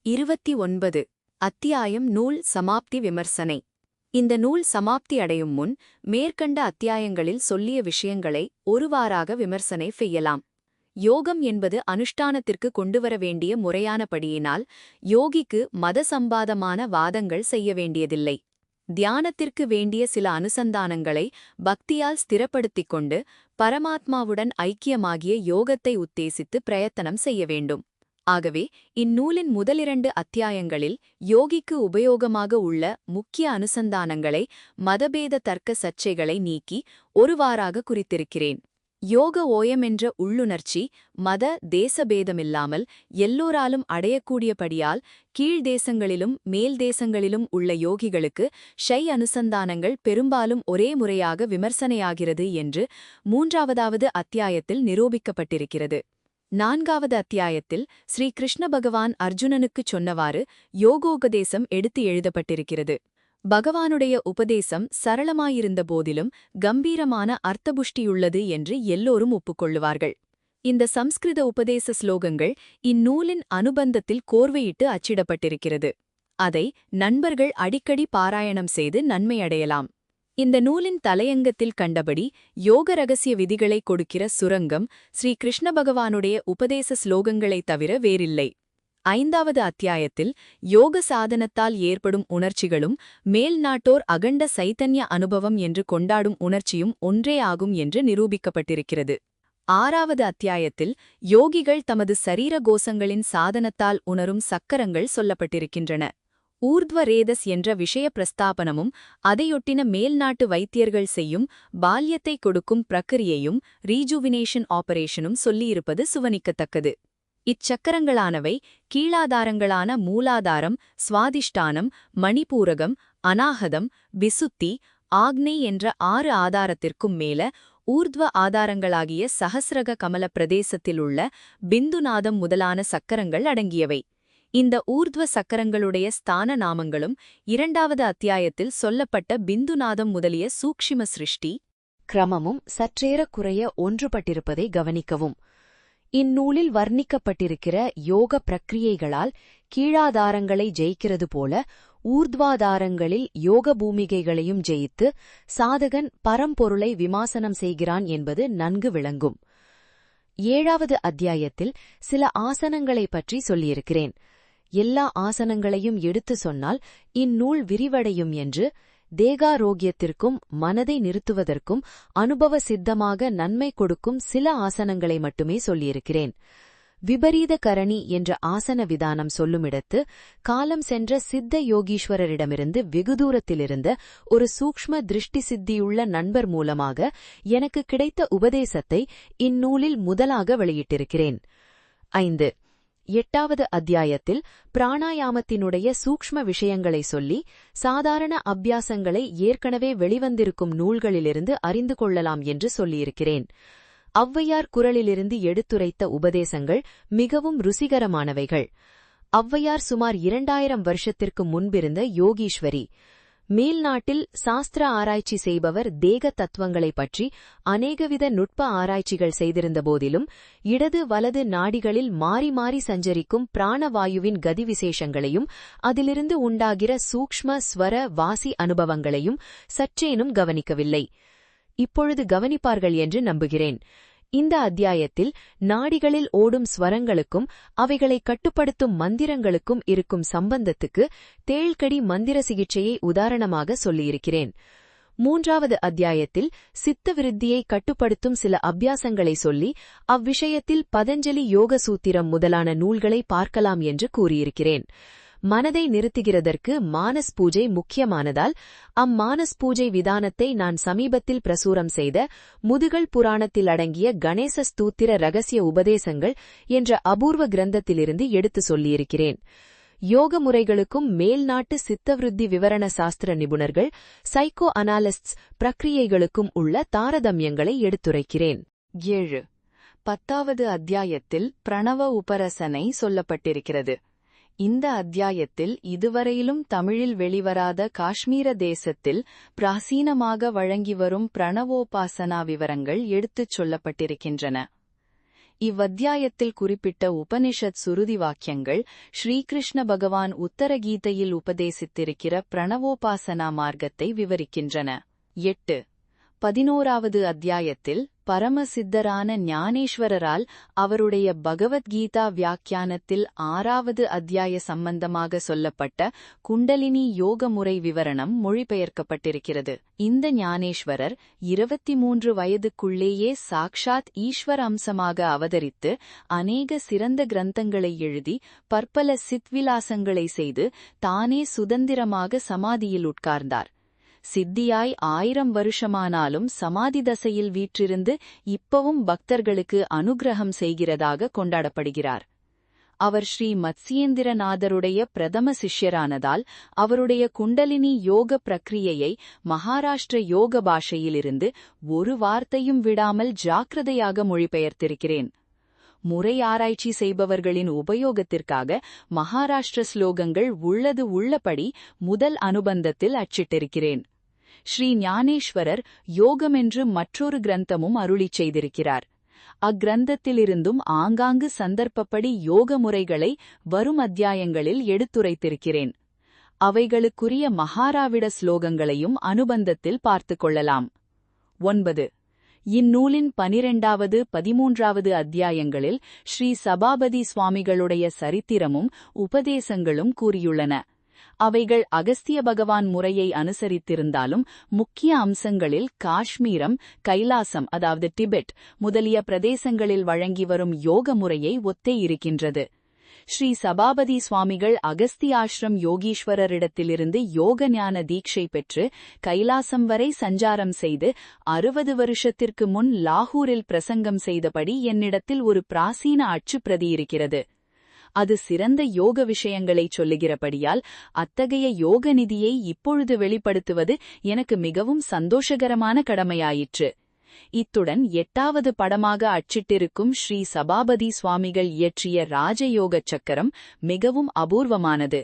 29 அத்தியாயம் நூல் சமாப்தி விமர்சனை. இந்த நூல் சமாப்தி அடையும் முன் மேற்கண்ட அத்தியாயங்களில் சொல்லிய விஷயங்களை ஒருவாறாக விமர்சனை செய்யலாம். யோகம் என்பது அனுஷ்டானத்திற்கு கொண்டுவர வேண்டிய முறையான படியினால் யோகிக்கு மத சம்பாதமான வாதங்கள் செய்ய வேண்டியதில்லை. தியானத்திற்கு வேண்டிய சில அனுசந்தானங்களை பக்தியால் ஸ்திரப்படுத்திக் கொண்டு பரமாத்மாவுடன் ஐக்கியமாகிய யோகத்தை உத்தேசித்து பிரயத்தனம் செய்ய வேண்டும். ஆகவே இந்நூலின் முதலிரண்டு அத்தியாயங்களில் யோகிக்கு உபயோகமாக உள்ள முக்கிய அனுசந்தானங்களை மதபேத தர்க்க சர்ச்சைகளை நீக்கி ஒருவாறாக குறித்திருக்கிறேன். யோக ஓயமென்ற உள்ளுணர்ச்சி மத தேசபேதமில்லாமல் எல்லோராலும் அடையக்கூடியபடியால் கீழ்தேசங்களிலும் மேல் தேசங்களிலும் உள்ள யோகிகளுக்கு ஷை அனுசந்தானங்கள் பெரும்பாலும் ஒரே முறையாக விமர்சனையாகிறது என்று மூன்றாவதாவது அத்தியாயத்தில் நிரூபிக்கப்பட்டிருக்கிறது. நான்காவது அத்தியாயத்தில் ஸ்ரீ கிருஷ்ண பகவான் அர்ஜுனனுக்குச் சொன்னவாறு யோகோபதேசம் எடுத்து எழுதப்பட்டிருக்கிறது. பகவானுடைய உபதேசம் சரளமாயிருந்த போதிலும் கம்பீரமான அர்த்தபுஷ்டியுள்ளது என்று எல்லோரும் ஒப்புக்கொள்ளுவார்கள். இந்த சம்ஸ்கிருத உபதேச ஸ்லோகங்கள் இந்நூலின் அனுபந்தத்தில் கோர்வையிட்டு அச்சிடப்பட்டிருக்கிறது. அதை நண்பர்கள் அடிக்கடி பாராயணம் செய்து நன்மையடையலாம். இந்த நூலின் தலையங்கத்தில் கண்டபடி யோக ரகசிய விதிகளை கொடுக்கிற சுரங்கம் ஸ்ரீ கிருஷ்ண பகவானுடைய உபதேச ஸ்லோகங்களைத் தவிர வேறில்லை. ஐந்தாவது அத்தியாயத்தில் யோக சாதனத்தால் ஏற்படும் உணர்ச்சிகளும் மேல்நாட்டோர் அகண்ட சைத்தன்ய அனுபவம் என்று கொண்டாடும் உணர்ச்சியும் ஒன்றே ஆகும் என்று நிரூபிக்கப்பட்டிருக்கிறது. ஆறாவது அத்தியாயத்தில் யோகிகள் தமது சரீர கோசங்களின் சாதனத்தால் உணரும் சக்கரங்கள் சொல்லப்பட்டிருக்கின்றன. ஊர்த்வ ரேதஸ் என்ற விஷய பிரஸ்தாபனமும் அதையொட்டின மேல்நாட்டு வைத்தியர்கள் செய்யும் பால்யத்தை கொடுக்கும் பிரக்கிரியையும் ரீஜுவினேஷன் ஆபரேஷனும் சொல்லியிருப்பது சுவனிக்கத்தக்கது. இச்சக்கரங்களானவை கீழாதாரங்களான மூலாதாரம், சுவாதிஷ்டானம், மணிபூரகம், அநாகதம், விசுத்தி, ஆக்னை என்ற 6 ஆதாரத்திற்கும் மேல ஊர்த்வ ஆதாரங்களாகிய சஹஸ்ரக கமல பிரதேசத்திலுள்ள பிந்துநாதம் முதலான சக்கரங்கள் அடங்கியவை. இந்த ஊர்த்வ சக்கரங்களுடைய ஸ்தான நாமங்களும் இரண்டாவது அத்தியாயத்தில் சொல்லப்பட்ட பிந்துநாதம் முதலிய சூக்ஷ்ம சிருஷ்டி கிரமமும் சற்றேறக்குறைய ஒன்றுபட்டிருப்பதை கவனிக்கவும். இந்நூலில் வர்ணிக்கப்பட்டிருக்கிற யோக பிரக்கிரியைகளால் கீழாதாரங்களை ஜெயிக்கிறது போல ஊர்த்வாதாரங்களில் யோக பூமிகைகளையும் ஜெயித்து சாதகன் பரம்பொருளை விமாசனம் செய்கிறான் என்பது நன்கு விளங்கும். ஏழாவது அத்தியாயத்தில் சில ஆசனங்களைப் பற்றி சொல்லியிருக்கிறேன். எல்லா ஆசனங்களையும் எடுத்து சொன்னால் இந்நூல் விரிவடையும் என்று தேகாரோக்கியத்திற்கும் மனதை நிறுத்துவதற்கும் அனுபவ சித்தமாக நன்மை கொடுக்கும் சில ஆசனங்களை மட்டுமே சொல்லியிருக்கிறேன். விபரீத கரணி என்ற ஆசன விதானம் சொல்லுமிடத்து காலம் சென்ற சித்த யோகீஸ்வரரிடமிருந்து வெகுதூரத்திலிருந்த ஒரு சூக்ஷ்ம திருஷ்டி சித்தியுள்ள நண்பர் மூலமாக எனக்கு கிடைத்த உபதேசத்தை இந்நூலில் முதலாக வெளியிட்டிருக்கிறேன். 5. எட்டாவது அத்தியாயத்தில் பிராணாயாமத்தினுடைய சூக்ஷ்ம விஷயங்களை சொல்லி சாதாரண அபியாசங்களை ஏற்கனவே வெளிவந்திருக்கும் நூல்களிலிருந்து அறிந்து கொள்ளலாம் என்று சொல்லியிருக்கிறேன். ஔவையார் குரலிலிருந்து எடுத்துரைத்த உபதேசங்கள் மிகவும் ருசிகரமானவைகள். ஔவையார் சுமார் 2000 வருஷத்திற்கு முன்பிருந்த யோகீஸ்வரி. மேல்நாட்டில் சாஸ்திர ஆராய்ச்சி செய்பவர் தேக தத்துவங்களைப் பற்றி அநேகவித நுட்ப ஆராய்ச்சிகள் செய்திருந்த போதிலும் இடது வலது நாடிகளில் மாறி மாறி சஞ்சரிக்கும் பிராணவாயுவின் கதிவிசேஷங்களையும் அதிலிருந்து உண்டாகிற சூக்ஷ்ம ஸ்வர வாசி அனுபவங்களையும் சற்றேனும் கவனிக்கவில்லை. இப்பொழுது கவனிப்பார்கள் என்று நம்புகிறேன். இந்த அத்தியாயத்தில் நாடிகளில் ஓடும் ஸ்வரங்களுக்கும் அவைகளை கட்டுப்படுத்தும் மந்திரங்களுக்கும் இருக்கும் சம்பந்தத்துக்கு தேள்கடி மந்திர சிகிச்சையை உதாரணமாக சொல்லியிருக்கிறேன். மூன்றாவது அத்தியாயத்தில் சித்த விருத்தியை கட்டுப்படுத்தும் சில அபியாசங்களை சொல்லி அவ்விஷயத்தில் பதஞ்சலி யோக சூத்திரம் முதலான நூல்களை பார்க்கலாம் என்று கூறியிருக்கிறேன். மனதை நிறுத்துகிறதற்கு மானஸ் பூஜை முக்கியமானதால் அம்மானஸ் பூஜை விதானத்தை நான் சமீபத்தில் பிரசுரம் செய்த முதுகல் புராணத்தில் அடங்கிய கணேச ஸ்தூத்திர ரகசிய உபதேசங்கள் என்ற அபூர்வ கிரந்தத்திலிருந்து எடுத்து சொல்லியிருக்கிறேன். யோக முறைகளுக்கும் மேல்நாட்டு சித்தவிருத்தி விவரண சாஸ்திர நிபுணர்கள் சைக்கோ அனாலிஸ்ட்ஸ் பிரக்கிரியைகளுக்கும் உள்ள தாரதமியங்களை எடுத்துரைக்கிறேன். 7. 10வது அத்தியாயத்தில் பிரணவ உபரசனை சொல்லப்பட்டிருக்கிறது. இந்த அத்தியாயத்தில் இதுவரையிலும் தமிழில் வெளிவராத காஷ்மீர தேசத்தில் பிராசீனமாக வழங்கி வரும் பிரணவோபாசனா விவரங்கள் எடுத்துச் சொல்லப்பட்டிருக்கின்றன. இவ்வத்தியாயத்தில் குறிப்பிட்ட உபனிஷத் சுருதி வாக்கியங்கள் ஸ்ரீகிருஷ்ண பகவான் உத்தரகீதையில் உபதேசித்திருக்கிற பிரணவோபாசனா மார்க்கத்தை விவரிக்கின்றன. 8. 11வது அத்தியாயத்தில் பரமசித்தரான ஞானேஸ்வரரால் அவருடைய பகவத்கீதா வியாக்கியானத்தில் 6வது அத்தியாய சம்பந்தமாக சொல்லப்பட்ட குண்டலினி யோக முறை விவரணம் மொழிபெயர்க்கப்பட்டிருக்கிறது. இந்த ஞானேஸ்வரர் 23 வயதுக்குள்ளேயே சாக்ஷாத் ஈஸ்வர அம்சமாக அவதரித்து அநேக சிறந்த கிரந்தங்களை எழுதி பற்பல சித்விலாசங்களை செய்து தானே சுதந்திரமாக சமாதியில் உட்கார்ந்தார். சித்தியாய் 1000 வருஷமானாலும் சமாதி தசையில் வீற்றிருந்து இப்பவும் பக்தர்களுக்கு அனுக்கிரகம் செய்கிறதாக கொண்டாடப்படுகிறார். அவர் ஸ்ரீ மத்ஸ்யேந்திரநாதருடைய பிரதம சிஷ்யரானதால் அவருடைய குண்டலினி யோக பிரக்ரியையை மகாராஷ்டிர யோக பாஷையிலிருந்து ஒரு வார்த்தையும் விடாமல் ஜாக்கிரதையாக மொழிபெயர்த்திருக்கிறேன். முறை ஆராய்ச்சி செய்பவர்களின் உபயோகத்திற்காக மகாராஷ்டிர ஸ்லோகங்கள் உள்ளது உள்ளபடி முதல் அனுபந்தத்தில் அச்சிட்டிருக்கிறேன். ஸ்ரீ ஞானேஸ்வரர் யோகமென்று மற்றொரு கிரந்தமும் அருளிச் செய்திருக்கிறார். அக்கிரந்தத்திலிருந்தும் ஆங்காங்கு சந்தர்ப்பப்படி யோக முறைகளை வரும் அத்தியாயங்களில் எடுத்துரைத்திருக்கிறேன். அவைகளுக்குரிய மகாராவிட ஸ்லோகங்களையும் அனுபந்தத்தில் பார்த்துக் கொள்ளலாம். 9. இந்நூலின் 12வது 13வது அத்தியாயங்களில் ஸ்ரீ சபாபதி சுவாமிகளுடைய சரித்திரமும் உபதேசங்களும் கூறியுள்ளன. அவைகள் அகஸ்திய பகவான் முறையை அனுசரித்திருந்தாலும் முக்கிய அம்சங்களில் காஷ்மீரம், கைலாசம் அதாவது டிபெட் முதலிய பிரதேசங்களில் வழங்கி வரும் யோக முறையை ஒத்தே இருக்கின்றது. ஸ்ரீ சபாபதி சுவாமிகள் அகஸ்தியாஷ்ரம் யோகீஸ்வரரிடத்திலிருந்து யோக ஞான தீட்சை பெற்று கைலாசம் வரை சஞ்சாரம் செய்து 60 வருஷத்திற்கு முன் லாகூரில் பிரசங்கம் செய்தபடி என்னிடத்தில் ஒரு பிராசீன அச்சு பிரதி இருக்கிறது. அது சிறந்த யோக விஷயங்களைச் சொல்லுகிறபடியால் அத்தகைய யோக நிதியை இப்பொழுது வெளிப்படுத்துவது எனக்கு மிகவும் சந்தோஷகரமான கடமையாயிற்று. இத்துடன் 8வது படமாக அச்சிட்டிருக்கும் ஸ்ரீ சபாபதி சுவாமிகள் இயற்றிய ராஜயோக சக்கரம் மிகவும் அபூர்வமானது.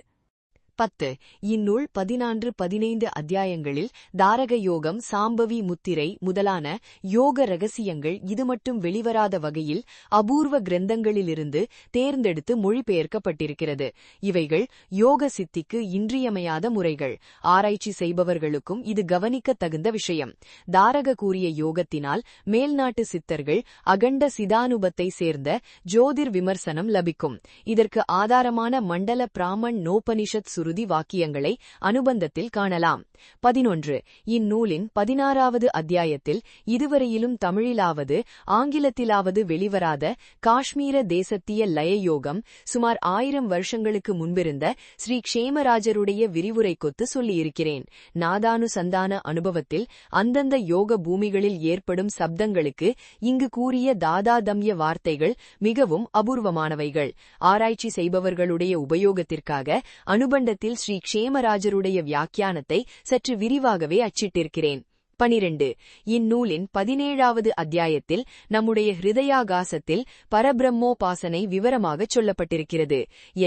10. இந்நூல் 14-15 அத்தியாயங்களில் தாரக யோகம், சாம்பவி முத்திரை முதலான யோக ரகசியங்கள் இது மட்டும் வெளிவராத வகையில் அபூர்வ கிரந்தங்களிலிருந்து தேர்ந்தெடுத்து மொழிபெயர்க்கப்பட்டிருக்கிறது. இவைகள் யோக சித்திக்கு இன்றியமையாத முறைகள். ஆராய்ச்சி செய்பவர்களுக்கும் இது கவனிக்கத் தகுந்த விஷயம். தாரக கூறிய யோகத்தினால் மேல்நாட்டு சித்தர்கள் அகண்ட சிதானுபத்தை சேர்ந்த ஜோதிர் விமர்சனம் லபிக்கும். இதற்கு ஆதாரமான மண்டல பிராமண் நோபனிஷத் சுருதி வாக்கியங்களை அனுபந்தத்தில் காணலாம். 11. இந்நூலின் 16வது அத்தியாயத்தில் இதுவரையிலும் தமிழிலாவது ஆங்கிலத்திலாவது வெளிவராத காஷ்மீர தேசத்திய லயயோகம் சுமார் 1000 வருஷங்களுக்கு முன்பிருந்த ஸ்ரீ க்ஷேமராஜருடைய விரிவுரை கொத்து சொல்லியிருக்கிறேன். நாதானுசந்தான அனுபவத்தில் அந்தந்த யோக பூமிகளில் ஏற்படும் சப்தங்களுக்கு இங்கு கூறிய தாதாதம்ய வார்த்தைகள் மிகவும் அபூர்வமானவைகள். ஆராய்ச்சி செய்பவர்களுடைய உபயோகத்திற்காக அனுபந்தத்தில் ஸ்ரீ க்ஷேமராஜருடைய வியாக்கியானத்தை சற்று விரிவாகவே அச்சிட்டிருக்கிறேன். 12. இந்நூலின் 17வது அத்தியாயத்தில் நம்முடைய ஹிருதயாகாசத்தில் பரபிரம்மோபாசனை விவரமாகச் சொல்லப்பட்டிருக்கிறது.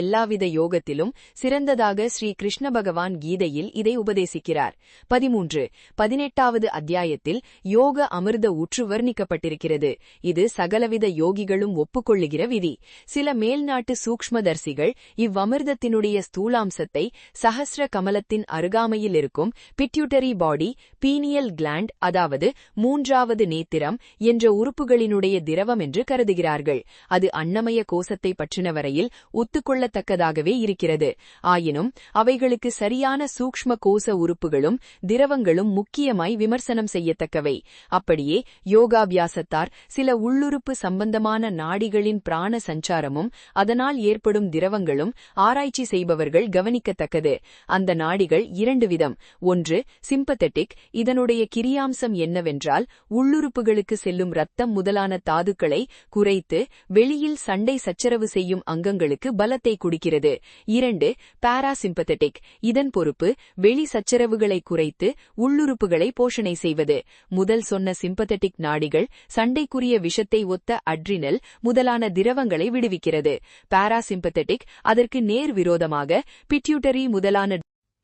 எல்லாவித யோகத்திலும் சிறந்ததாக ஸ்ரீ கிருஷ்ண பகவான் கீதையில் இதை உபதேசிக்கிறார். 13. 18வது அத்தியாயத்தில் யோக அமிர்த ஊற்று வர்ணிக்கப்பட்டிருக்கிறது. இது சகலவித யோகிகளும் ஒப்புக்கொள்ளுகிற விதி. சில மேல்நாட்டு சூக்ஷ்மதர்சிகள் இவ்வமிர்தத்தினுடைய ஸ்தூலாம்சத்தை சஹஸ்ர கமலத்தின் அருகாமையில் இருக்கும் பிட்யூட்டரி பாடி, பீனியல் கிளாண்ட் அதாவது 3வது நேத்திரம் என்ற உறுப்புகளினுடைய திரவம் என்று கருதுகிறார்கள். அது அன்னமய கோசத்தை பற்றின வரையில் ஒத்துக்கொள்ளத்தக்கதாகவே இருக்கிறது. ஆயினும் அவைகளுக்கு சரியான சூக்ஷ்ம கோச உறுப்புகளும் திரவங்களும் முக்கியமாய் விமர்சனம் செய்யத்தக்கவை. அப்படியே யோகாபியாசத்தார் சில உள்ளுறுப்பு சம்பந்தமான நாடிகளின் பிராண சஞ்சாரமும் அதனால் ஏற்படும் திரவங்களும் ஆராய்ச்சி செய்பவர்கள் கவனிக்கத்தக்கது. அந்த நாடிகள் 2 விதம். ஒன்று சிம்பத்தெட்டிக். இதனுடைய கிரியாம்சம் என்னவென்றால் உள்ளுறுப்புகளுக்கு செல்லும் இரத்தம் முதலான தாதுக்களை குறைத்து வெளியில் சண்டை சச்சரவு செய்யும் அங்கங்களுக்கு பலத்தை குடிக்கிறது. 2 பாராசிம்பத்தெட்டிக். இதன் பொறுப்பு வெளி சச்சரவுகளை குறைத்து உள்ளுறுப்புகளை போஷணை செய்வது. முதல் சொன்ன சிம்பத்தெட்டிக் நாடிகள் சண்டைக்குரிய விஷத்தை ஒத்த அட்ரினல் முதலான திரவங்களை விடுவிக்கிறது. பாராசிம்பத்தெட்டிக் அதற்கு நேர் விரோதமாக பிட்யூட்டரி முதலான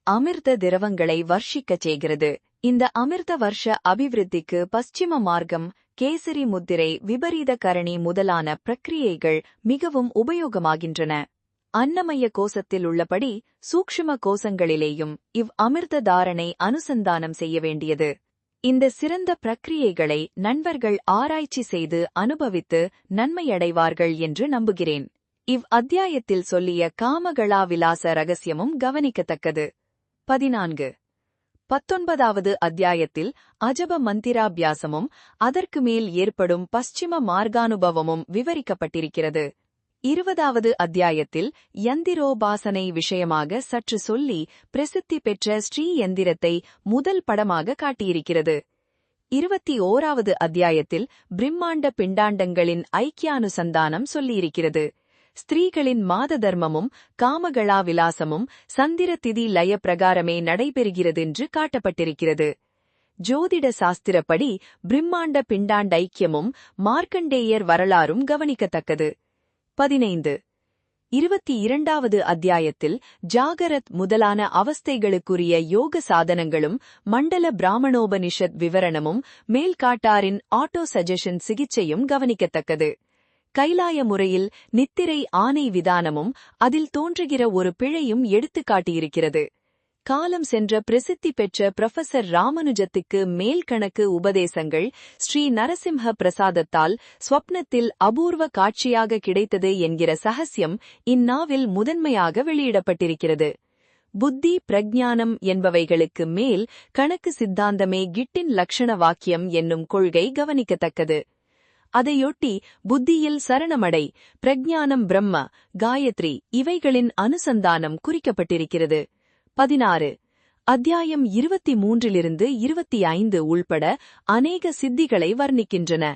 அமிர்த திரவங்களை வர்ஷிக்கச் செய்கிறது. இந்த அமிர்த வருஷ அபிவிருத்திக்கு பশ্চিಮ மார்க்கம் கேசரி முத்திரை, விபரீத கரணி முதலான பிரக்கிரியைகள் மிகவும் உபயோகமாகின்றன. அன்னமய கோசத்தில் உள்ளபடி சூக்ஷ்ம கோசங்களிலேயும் அமிர்த தாரணை அனுசந்தானம் செய்ய வேண்டியது. இந்த சிறந்த பிரக்கிரியைகளை நண்பர்கள் ஆராய்ச்சி செய்து அனுபவித்து நன்மையடைவார்கள் என்று நம்புகிறேன். அத்தியாயத்தில் சொல்லிய காமகளா விலாச ரகசியமும் கவனிக்கத்தக்கது. 14. 19வது அத்தியாயத்தில் அஜப மந்திராபியாசமும் அதற்கு மேல் ஏற்படும் பশ্চিம மார்கானுபவமும் விவரிக்கப்பட்டிருக்கிறது. 20வது அத்தியாயத்தில் யந்திரோபாசனை விஷயமாக சற்று சொல்லி பிரசித்தி பெற்ற ஸ்ரீ யந்திரத்தை முதல் படமாக காட்டியிருக்கிறது. 21வது அத்தியாயத்தில் பிரம்மாண்ட பிண்டாண்டங்களின் ஐக்கியானுசந்தானம் சொல்லியிருக்கிறது. ஸ்திரீகளின் மாத தர்மமும் காமகளா விலாசமும் சந்திர திதி லய பிரகாரமே நடைபெறுகிறதென்று காட்டப்பட்டிருக்கிறது. ஜோதிட சாஸ்திரப்படி பிரம்மாண்ட பிண்டாண்ட ஐக்கியமும் மார்க்கண்டேயர் வரலாறும் கவனிக்கத்தக்கது. 15. 22வது அத்தியாயத்தில் ஜாகரத் முதலான அவஸ்தைகளுக்குரிய யோக சாதனங்களும் மண்டல பிராமணோபனிஷத் விவரணமும் மேல்காட்டாரின் ஆட்டோ சஜஷன் சிகிச்சையும் கவனிக்கத்தக்கது. கைலாய முறையில் நித்திரை ஆணை விதானமும் அதில் தோன்றுகிற ஒரு பிழையும் எடுத்துக்காட்டியிருக்கிறது. காலம் சென்ற பிரசித்தி பெற்ற புரொஃபசர் ராமனுஜத்துக்கு மேல்கணக்கு உபதேசங்கள் ஸ்ரீ நரசிம்ஹ பிரசாதத்தால் ஸ்வப்னத்தில் அபூர்வ காட்சியாக கிடைத்தது என்கிற சஹசியம் இந்நாவில் முதன்மையாக வெளியிடப்பட்டிருக்கிறது. புத்தி பிரஜ்ஞானம் என்பவைகளுக்கு மேல் கணக்கு சித்தாந்தமே கிட்டின் லக்ஷண வாக்கியம் என்னும் கொள்கை கவனிக்கத்தக்கது. அதையொட்டி புத்தியில் சரணமடை, பிரஜ்ஞானம் பிரம்ம, காயத்ரி இவைகளின் அனுசந்தானம் குறிக்கப்பட்டிருக்கிறது. 16. அத்தியாயம் 23லிருந்து 25 உள்பட அநேக சித்திகளை வர்ணிக்கின்றன.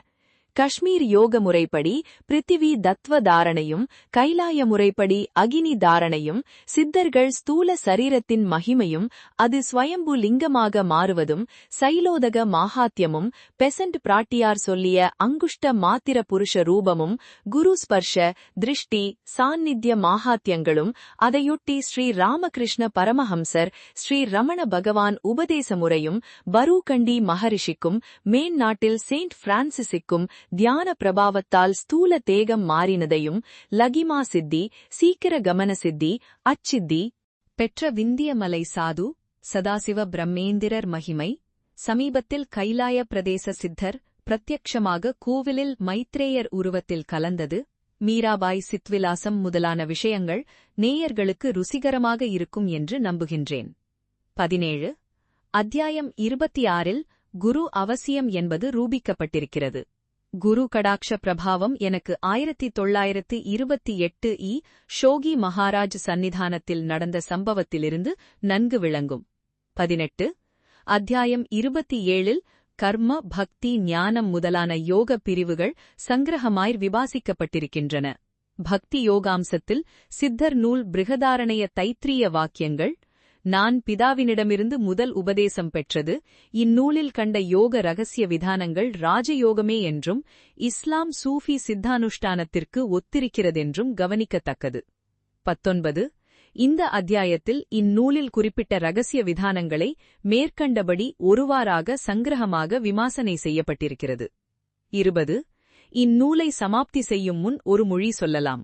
காஷ்மீர் யோக முறைப்படி பிருத்திவி தத்வ தாரணையும் கைலாய முறைப்படி அகினி தாரணையும் சித்தர்கள் ஸ்தூல சரீரத்தின் மகிமையும் அது ஸ்வயம்பு லிங்கமாக மாறுவதும் சைலோதக மாஹாத்யமும் பெசன்ட் பிராட்டியார் சொல்லிய அங்குஷ்ட மாத்திர புருஷ ரூபமும் குரு ஸ்பர்ஷ திருஷ்டி சாநித்திய மாஹாத்யங்களும் அதையொட்டி ஸ்ரீ ராமகிருஷ்ண பரமஹம்சர் ஸ்ரீ ரமண பகவான் உபதேச முறையும் பரூகண்டி மகரிஷிக்கும் மேன் நாட்டில் செயின்ட் பிரான்சிஸுக்கும் தியான பிரபாவத்தால் ஸ்தூல தேகம் மாறினதையும் லகிமா சித்தி சீக்கிர கமன சித்தி அச்சித்தி பெற்ற விந்தியமலை சாது சதாசிவ பிரம்மேந்திரர் மகிமை சமீபத்தில் கைலாய பிரதேச சித்தர் பிரத்யக்ஷமாக கோவிலில் மைத்ரேயர் உருவத்தில் கலந்தது, மீராபாய் சித்விலாசம் முதலான விஷயங்கள் நேயர்களுக்கு ருசிகரமாக இருக்கும் என்று நம்புகின்றேன். 17. அத்தியாயம் 26ல் குரு அவசியம் என்பது ரூபிக்கப்பட்டிருக்கிறது. குரு கடாக்ஷ பிரபாவம் எனக்கு 1928 ஷோகி மகாராஜ் சந்நிதானத்தில் நடந்த சம்பவத்திலிருந்து நன்கு விளங்கும். 18. அத்தியாயம் 27ல் கர்ம பக்தி ஞானம் முதலான யோக பிரிவுகள் சங்கிரகமாய் விபாசிக்கப்பட்டிருக்கின்றன. பக்தி யோகாம்சத்தில் சித்தர் நூல் பிருகதாரணைய தைத்திரிய வாக்கியங்கள், நான் பிதாவினிடமிருந்து முதல் உபதேசம் பெற்றது, இந்நூலில் கண்ட யோக ரகசிய விதானங்கள் ராஜயோகமே என்றும் இஸ்லாம் சூஃபி சித்தானுஷ்டானத்திற்கு ஒத்திருக்கிறதென்றும் கவனிக்கத்தக்கது. 19. இந்த அத்தியாயத்தில் இந்நூலில் குறிப்பிட்ட ரகசிய விதானங்களை மேற்கண்டபடி ஒருவாறாக சங்கிரகமாக விமாசனை செய்யப்பட்டிருக்கிறது. 20. இந்நூலை சமாப்தி செய்யும் முன் ஒரு மொழி சொல்லலாம்.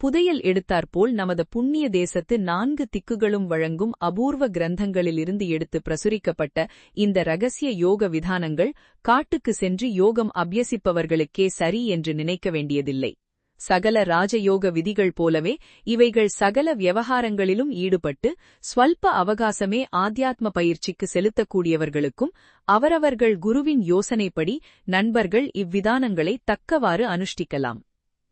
புதையல் எடுத்தாற்போல் நமது புண்ணிய தேசத்து 4 திக்குகளும் வழங்கும் அபூர்வ கிரந்தங்களிலிருந்து எடுத்து பிரசுரிக்கப்பட்ட இந்த ரகசிய யோக விதானங்கள் காட்டுக்கு சென்று யோகம் அபியசிப்பவர்களுக்கே சரி என்று நினைக்க வேண்டியதில்லை. சகல ராஜயோக விதிகள் போலவே இவைகள் சகல விவகாரங்களிலும் ஈடுபட்டு ஸ்வல்ப அவகாசமே ஆத்யாத்ம பயிற்சிக்கு செலுத்தக்கூடியவர்களுக்கும் அவரவர்கள் குருவின் யோசனைப்படி நண்பர்கள் இவ்விதானங்களை தக்கவாறு அனுஷ்டிக்கலாம்.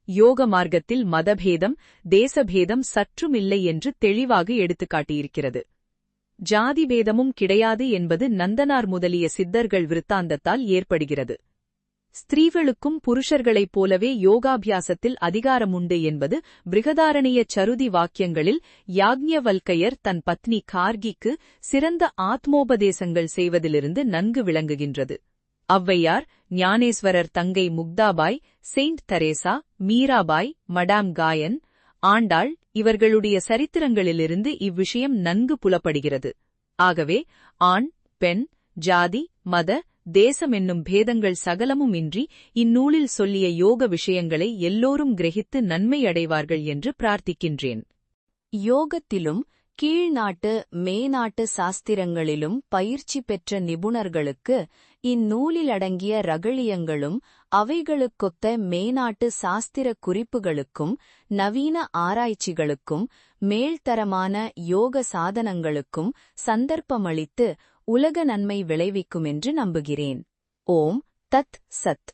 யோக மார்க்கத்தில் மதபேதம் தேசபேதம் சற்றுமில்லை என்று தெளிவாக எடுத்துக்காட்டியிருக்கிறது. ஜாதி பேதமும் கிடையாது என்பது நந்தனார் முதலிய சித்தர்கள் விருத்தாந்தத்தால் ஏற்படுகிறது. ஸ்திரீகளுக்கும் புருஷர்களைப் போலவே யோகாபியாசத்தில் அதிகாரமுண்டு என்பது பிருகதாரணிய சருதி வாக்கியங்களில் யாக்ஞவல்கையர் தன் பத்னி கார்கிக்கு சிறந்த ஆத்மோபதேசங்கள் செய்வதிலிருந்து நன்கு விளங்குகின்றது. ஔவையார், ஞானேஸ்வரர் தங்கை முக்தாபாய், செயின்ட் தெரேசா, மீராபாய், மடாம் காயன், ஆண்டாள் இவர்களுடைய சரித்திரங்களிலிருந்து இவ்விஷயம் நன்கு புலப்படுகிறது. ஆகவே ஆண் பெண் ஜாதி மத தேசம் என்னும் பேதங்கள் சகலமும் இன்றி இந்நூலில் சொல்லிய யோக விஷயங்களை எல்லோரும் கிரகித்து நன்மை அடைவார்கள் என்று பிரார்த்திக்கின்றேன். யோகத்திலும் கீழ்நாட்டு மேநாட்டு சாஸ்திரங்களிலும் பயிற்சி பெற்ற நிபுணர்களுக்கு இந்நூலிலடங்கிய ரகழியங்களும் அவைகளுக்கொத்த மேநாட்டு சாஸ்திர குறிப்புகளுக்கும் நவீன ஆராய்ச்சிகளுக்கும் மேல்தரமான யோக சாதனங்களுக்கும் சந்தர்ப்பமளித்து உலக நன்மை விளைவிக்குமென்று நம்புகிறேன். ஓம் தத் சத்.